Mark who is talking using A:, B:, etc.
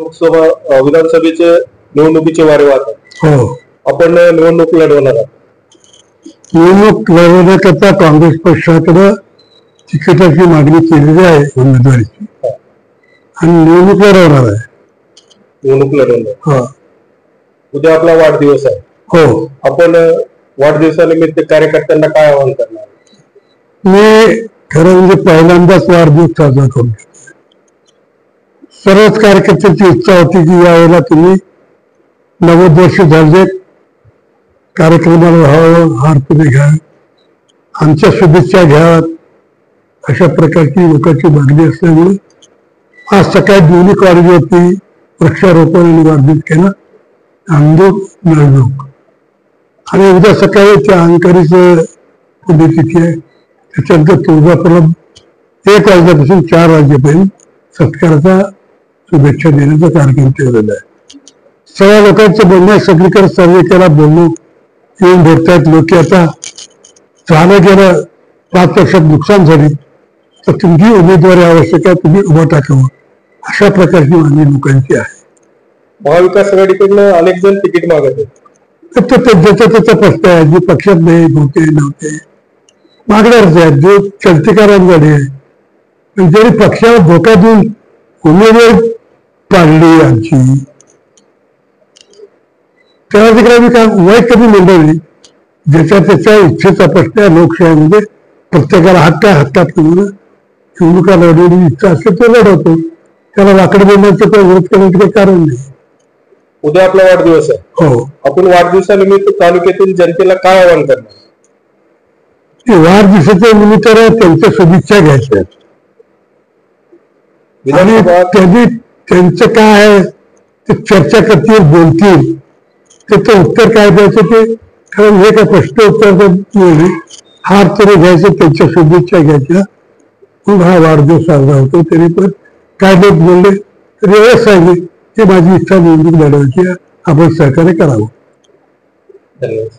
A: लोकसभा विधानसभेचे निवडणुकीचे वारे वाहतात.
B: हो,
A: आपण निवडणूक लढवणार आहात.
B: निवडणूक लढवण्याकरता काँग्रेस पक्षाकडे तिकिटाची मागणी केलेली आहे उमेदवारीची आणि निवडणूक लढवणार आहे.
A: निवडणूक लढवणार.
B: हा,
A: उद्या आपला वाढदिवस आहे.
B: हो.
A: आपण वाढदिवसानिमित्त कार्यकर्त्यांना काय आवाहन करणार?
B: मी खरं म्हणजे पहिल्यांदाच वाढदिवस साजरा करून घेतला. सर्वच कार्यकर्त्यांची इच्छा होती की यावेळेला तुम्ही 90 वर्ष झाले कार्यक्रमाला राहावं, हारपुणे घ्या, आमच्या शुभेच्छा घ्या, अशा प्रकारची लोकांची मागणी असल्यामुळे आज सकाळी दोन्ही कॉलेजवरती वृक्षारोपण आणि वाढदिवस केला. आंदोलन निवडणूक आणि उद्या सकाळी त्या अंकारीचं पुण्यतिथी आहे. त्याच्यानंतर तुळजापूरला 1 वाजल्यापासून 4 वाजेपर्यंत सत्काराचा शुभेच्छा देण्याचा कार्यक्रम ठेवलेला आहे. सगळ्या लोकांचं बोलणं सगळीकडे सर्वे केला, बोलणं येऊन भेटतायत लोक. आता झालं गेलं 5 वर्षात नुकसान झाले तर तुमची उमेदवारी आवश्यक आहे, तुम्ही उभं टाकावं, अशा प्रकारची मागणी लोकांची आहे.
A: महाविकास आघाडीकडनं अनेक जण तिकीट मागत आहेत.
B: ज्याचा त्याचा प्रश्न आहे. जे पक्षात नाही होते नव्हते मागणारच आहेत, जो चलतीकारांकडे आहे. जरी पक्षाला धोका देऊन उमेदवारी काढली आमची, त्याला तिकडे आम्ही काय वय कमी मंडळी, ज्याच्या त्याच्या इच्छेचा प्रश्न आहे. लोकशाहीमध्ये प्रत्येकाला हक्क आहे, हक्कात निवडणुका लढवण्याची इच्छा असेल तो लढवतो. त्याला लाकड बोलण्याचं काही विरोध करण्याचं काही कारण नाही.
A: उद्या आपला वाढदिवस आहे.
B: हो, आपण
A: वाढदिवसानिमित्त तालुक्यातील जनतेला काय आवाहन करणार?
B: वाढदिवसाच्या निमित्तानं त्यांच्या शुभेच्छा घ्यायच्या आणि त्यांनी त्यांचं काय आहे ते चर्चा करतील, बोलतील, त्याचं उत्तर काय द्यायचं ते कारण हे काय प्रश्न उत्तर हार तरी घ्यायचं, त्यांच्या शुभेच्छा घ्यायच्या, मग हा वाढदिवस साजरा होतो. तरी पण काय लोक बोलले तरी एवढंच सांगितलं की माझी इच्छा निवडणूक लढवायची, आपण सहकार्य करावं.
A: धन्यवाद.